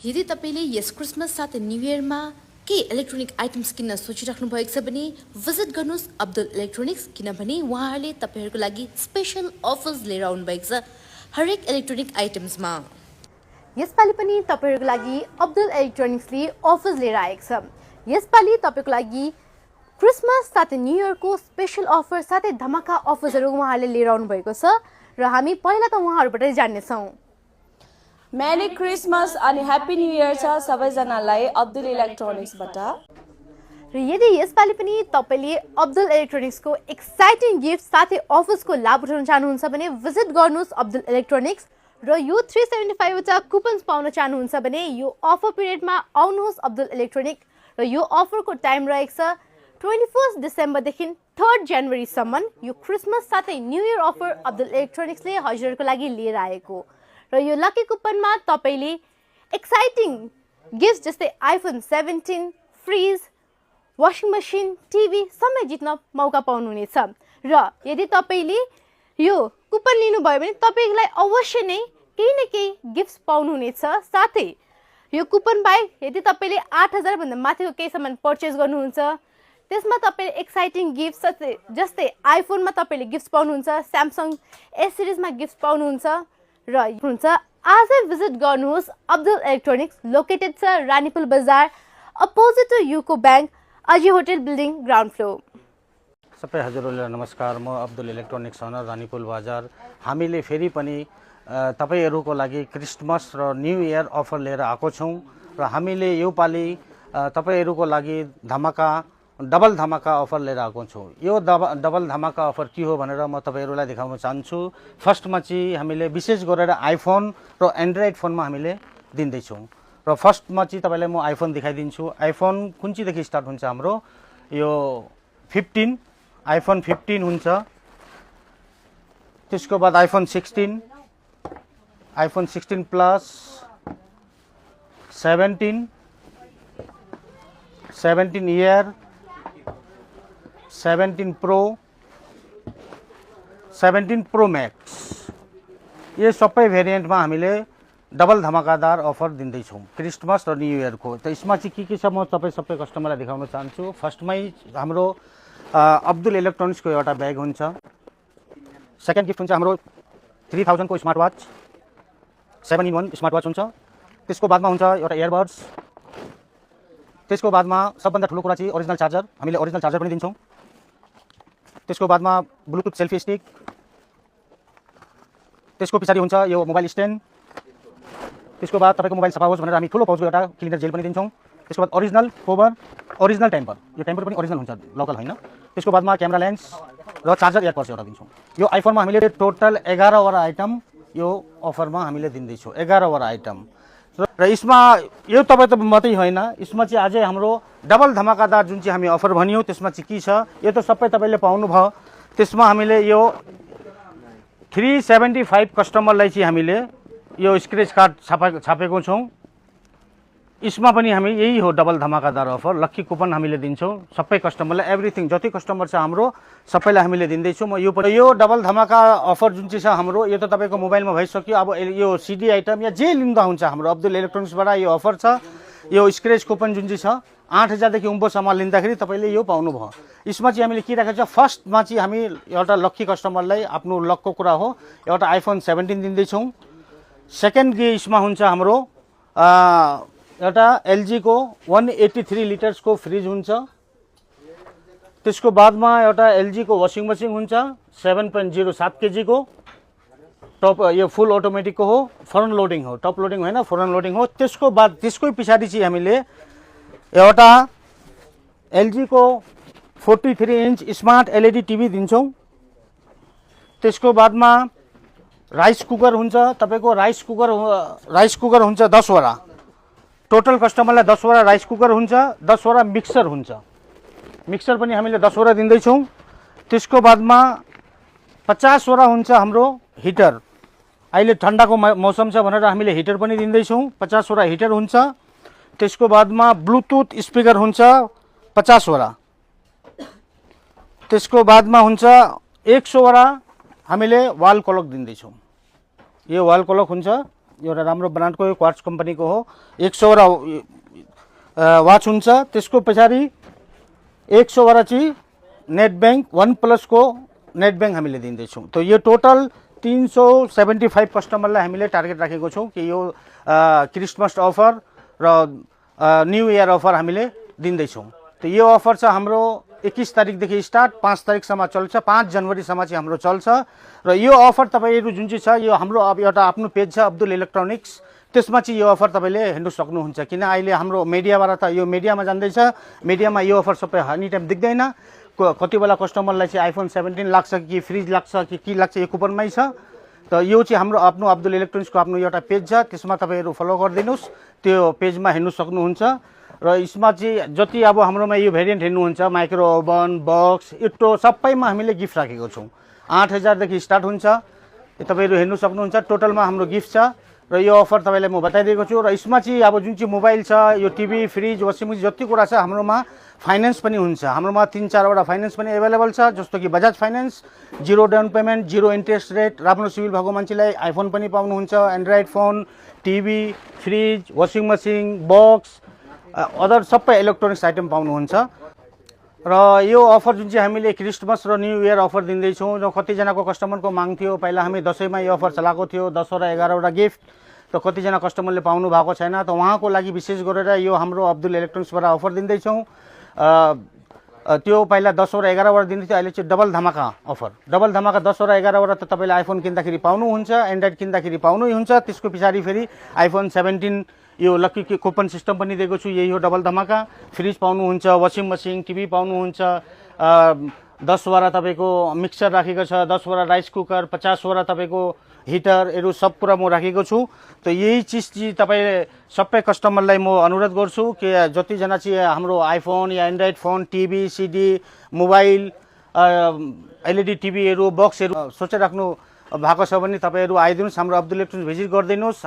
यदि तपाईले यस क्रिसमस साथै न्यू इयरमा के इलेक्ट्रोनिक आइटम्स किन्न सोचिराख्नु भएको छ भने भिजिट गर्नुहोस् अब्दुल इलेक्ट्रोनिक्स, किनभने उहाँहरूले तपाईहरूको लागि स्पेशल अफर्स लिएर आउनु भएको छ हरेक इलेक्ट्रोनिक आइटम्समा। यसपालि पनि तपाईहरूको लागि अब्दुल इलेक्ट्रोनिक्सले अफर्स लिएर आएको छ। यसपालि तपाईको लागि क्रिसमस साथै न्यू इयरको स्पेशल अफर साथै धमाका अफर्सहरू उहाँहरूले लिएर आउनु भएको छ र हामी पहिला त उहाँहरूबाट जान्नेछौँ। मेरी क्रिसमस अनि ह्याप्पी न्यू इयर छ सबैजनालाई अब्दुल इलेक्ट्रोनिक्सबाट। र यदि यसपालि पनि तपाईले अब्दुल इलेक्ट्रोनिक्सको एक्साइटिङ गिफ्ट साथै अफर्सको लाभ उठाउन चाहनुहुन्छ भने भिजिट गर्नुहोस् अब्दुल इलेक्ट्रोनिक्स र यो 375 वटा कुपन्स पाउन चाहनुहुन्छ भने यो अफर पिरियडमा आउनुहोस् अब्दुल इलेक्ट्रोनिक र यो अफरको टाइम रहेको छ 21 डिसेम्बरदेखि 3 जनवरीसम्म। यो क्रिसमस साथै न्यू इयर अफर अब्दुल इलेक्ट्रोनिक्सले हजुरहरूको लागि लिएर आएको र यो लकी कुपनमा तपाईले एक्साइटिङ गिफ्ट जस्तै iPhone 17, fridge, washing machine, TV सबै जित्न मौका पाउनुहुनेछ। र यदि तपाईले यो कुपन लिनुभयो भने तपाईलाई अवश्य नै केही न केही गिफ्ट पाउनुहुनेछ। साथै यो कुपन बाहेक यदि तपाईले 8000 भन्दा माथिको केही सामान पर्चेस गर्नुहुन्छ त्यसमा तपाईले एक्साइटिङ गिफ्ट जस्तै आइफोनमा तपाईले गिफ्ट पाउनुहुन्छ, स्यामसङ एस सिरिजमा गिफ्ट पाउनुहुन्छ र हुन्छ। आजै भिजिट गर्नुहोस् अब्दुल इलेक्ट्रोनिक्स, लोकेटेड छ रानीपुल बजार अपोजिट टु युको बैंक, अजी होटल बिल्डिङ ग्राउन्ड फ्लोर। सबै हजुरहरूलाई नमस्कार, म अब्दुल इलेक्ट्रोनिक्स ओनर रानीपुल बजार। हामीले फेरि पनि तपाईहरूको लागि क्रिसमस र न्यू इयर अफर लिएर आएको छौँ र हामीले यो पालि तपाईहरूको लागि डबल धमाका अफर लिएर आएको छौँ। यो डबल धमाका अफर के हो भनेर म तपाईहरूलाई देखाउन चाहन्छु। फर्स्टमा चाहिँ हामीले विशेष गरेर आइफोन र एन्ड्रोइड फोनमा हामीले दिँदैछौँ र फर्स्टमा चाहिँ तपाईँलाई म आइफोन देखाइदिन्छु। आइफोन कुन चाहिँदेखि स्टार्ट हुन्छ हाम्रो यो 15 आइफोन 15 हुन्छ, त्यसको बाद iPhone 16, iPhone 16 plus, 17 year, 17 pro, 17 pro max, ये सबै भेरिएन्टमा हामीले डबल धमाकादार अफर दिँदैछौँ क्रिसमस र न्यू इयरको। त यसमा चाहिँ के छ म सबै कस्टमरलाई देखाउन चाहन्छु। फर्स्टमै हाम्रो अब्दुल इलेक्ट्रोनिक्सको एउटा ब्याग हुन्छ। सेकेन्ड गिफ्ट हुन्छ हाम्रो 3000 को smart watch, 7-in-1 smart watch हुन्छ। त्यसको बादमा हुन्छ एउटा इयरबड्स। त्यसको बादमा सबभन्दा ठुलो कुरा चाहिँ ओरिजिनल चार्जर, हामीले ओरिजिनल चार्जर पनि दिन्छौँ। त्यसको बादमा ब्लुटुथ सेल्फी स्टिक। त्यसको पछाडि हुन्छ यो मोबाइल स्ट्यान्ड। त्यसको बाद तपाईँको मोबाइल सफा होस् भनेर हामी ठुलो पाउचको एउटा क्लिनर जेल पनि दिन्छौँ। त्यसको बाद ओरिजिनल कभर, ओरिजिनल टेम्पर, यो टेम्पर पनि ओरिजिनल हुन्छ, लोकल होइन। त्यसको बादमा क्यामेरा लेन्स र चार्जर एयरपोर्ट्स एउटा दिन्छौँ। यो आइफोनमा हामीले टोटल 11 वटा आइटम यो अफरमा हामीले दिँदैछौँ, 11 वटा आइटम। र यसमा यो तपाईँ त मात्रै होइन, यसमा चाहिँ अझै हाम्रो डबल धमाकादार जुन चाहिँ हामी अफर भनियो त्यसमा चाहिँ के छ यो त सबै तपाईँले पाउनुभयो। त्यसमा हामीले यो 375 कस्टमरलाई चाहिँ हामीले यो स्क्रेच कार्ड छापेको छौँ। यसमा पनि हामी यही हो डबल धमाकादार अफर, लक्की कुपन हामीले दिन्छौँ सबै कस्टमरलाई। एभ्रिथिङ जति कस्टमर छ हाम्रो सबैलाई हामीले दिँदैछौँ। म यो डबल धमाका अफर जुन चाहिँ छ हाम्रो यो त तपाईँको मोबाइलमा भइसक्यो। अब यो सिडी आइटम या जे लिँदा हुन्छ हाम्रो अब्दुल इलेक्ट्रोनिक्सबाट यो अफर छ। यो स्क्रेच कुपन जुन चाहिँ छ 8000 देखि उँभोसम्म लिँदाखेरि तपाईँले यो पाउनुभयो। यसमा चाहिँ हामीले के राखेको छ, फर्स्टमा चाहिँ हामी एउटा लक्की कस्टमरलाई आफ्नो लकको कुरा हो एउटा आइफोन 17 दिँदैछौँ। सेकेन्ड यसमा हुन्छ हाम्रो एउटा एलजीको 183 लिटर्सको फ्रिज हुन्छ। त्यसको बादमा एउटा एलजीको वासिङ मसिन हुन्छ 7.07 केजीको, टप यो फुल अटोमेटिकको हो, फ्रन्ट लोडिङ हो, टप लोडिङ होइन फ्रन्ट लोडिङ हो। त्यसको बाद त्यसकै पछाडि चाहिँ हामीले एउटा एलजीको 43 इन्च स्मार्ट एलईडी टिभी दिन्छौँ। त्यसको बादमा राइस कुकर हुन्छ तपाईँको, राइस कुकर हुन्छ 10 वटा, टोटल कस्टमरलाई 10 वटा राइस कुकर हुन्छ, 10 वटा मिक्सर हुन्छ। मिक्सर पनि हामीले 10 वटा दिँदैछौँ। त्यसको बादमा 50 वटा हुन्छ हाम्रो हिटर, अहिले ठन्डाको मौसम छ भनेर हामीले हिटर पनि दिँदैछौँ, 50 वटा हिटर हुन्छ। त्यसको बादमा ब्लुटुथ स्पिकर हुन्छ 50 वटा। त्यसको बादमा हुन्छ 100 वटा हामीले वाल क्लक दिँदैछौँ। यो वाल क्लक हुन्छ एउटा राम्रो ब्रान्डको हो, क्वार्ट्स कम्पनीको हो। 100वटा वाच हुन्छ। त्यसको पछाडि 100वटा चाहिँ नेट ब्याङ्क OnePlus को नेट ब्याङ्क हामीले दिँदैछौँ। त यो टोटल 375 कस्टमरलाई हामीले टार्गेट राखेको छौँ कि यो क्रिसमस अफर र न्यू इयर अफर हामीले दिँदैछौँ। त यो अफर छ हाम्रो 21 तारिकदेखि स्टार्ट 5 तारिकसम्म चल्छ, 5 जनवरीसम्म चाहिँ हाम्रो चल्छ। र यो अफर तपाईँहरू जुन चाहिँ छ यो हाम्रो अब एउटा आफ्नो पेज छ अब्दुल इलेक्ट्रोनिक्स, त्यसमा चाहिँ यो अफर तपाईँले हेर्नु सक्नुहुन्छ। किन अहिले हाम्रो मिडियाबाट त यो मिडियामा जाँदैछ, मिडियामा यो अफर सबै एनी टाइम देख्दैन। कति बेला कस्टमरलाई चाहिँ आइफोन 17 लाग्छ कि फ्रिज लाग्छ कि के लाग्छ यो कुपनमै छ। त यो चाहिँ हाम्रो आफ्नो अब्दुल इलेक्ट्रोनिक्सको आफ्नो एउटा पेज छ, त्यसमा तपाईँहरू फलो गरिदिनुहोस्, त्यो पेजमा हेर्नु सक्नुहुन्छ। र यसमा चाहिँ जति अब हाम्रोमा यो भेरिएन्ट हेर्नुहुन्छ माइक्रो ओभन, बक्स, इट्टो सबैमा हामीले गिफ्ट राखेको छौँ। 8000देखि स्टार्ट हुन्छ, तपाईँहरू हेर्नु सक्नुहुन्छ। टोटलमा हाम्रो गिफ्ट छ र यो अफर तपाईँलाई म बताइदिएको छु। र यसमा चाहिँ अब जुन चाहिँ मोबाइल छ, यो टिभी, फ्रिज, वासिङ मेसिन जति कुरा छ हाम्रोमा फाइनेन्स पनि हुन्छ। हाम्रोमा 3-4वटा फाइनेन्स पनि एभाइलेबल छ, जस्तो कि Bajaj finance, 0 down payment, 0 interest rate. राम्रो सिभिल भएको मान्छेलाई आइफोन पनि पाउनुहुन्छ, android phone, TV, fridge, washing machine, बक्स, अदर सबै इलेक्ट्रोनिक्स आइटम पाउनुहुन्छ। र यो अफर जुन चाहिँ हामीले क्रिसमस र न्यू इयर अफर दिँदैछौँ, र कतिजनाको कस्टमरको माग थियो, पहिला हामी दसैँमा यो अफर चलाएको थियो 10 र 11वटा गिफ्ट, र कतिजना कस्टमरले पाउनु भएको छैन। त उहाँको लागि विशेष गरेर यो हाम्रो अब्दुल इलेक्ट्रोनिक्सबाट अफर दिँदैछौँ। त्यो पहिला 10 र 11वटा दिँदै थियो, अहिले चाहिँ डबल धमाका अफर। डबल धमाका 10 र 11वटा त तपाईँले आइफोन किन्दाखेरि पाउनुहुन्छ, एन्ड्रोइड किन्दाखेरि पाउनै हुन्छ। त्यसको पछाडि फेरि आइफोन 17 यो लक्की कुपन सिस्टम पनि दिएको छु, यही हो डबल धमाका। फ्रिज पाउनुहुन्छ, वासिङ मेसिन, टिभी पाउनुहुन्छ, 10वटा तपाईँको मिक्सर राखेको छ, 10वटा राइस कुकर, 50वटा तपाईँको हिटरहरू सब कुरा म राखेको छु। त यही चिज चाहिँ तपाईँले सबै कस्टमरलाई म अनुरोध गर्छु कि जतिजना चाहिँ हाम्रो आइफोन या Android phone, TV, CD, mobile, LED टिभीहरू, बक्सहरू सोचिराख्नु भएको छ भने तपाईँहरू आइदिनुहोस्, हाम्रो अब्दुल इलेक्ट्रोनिक्स भिजिट गरिदिनुहोस्।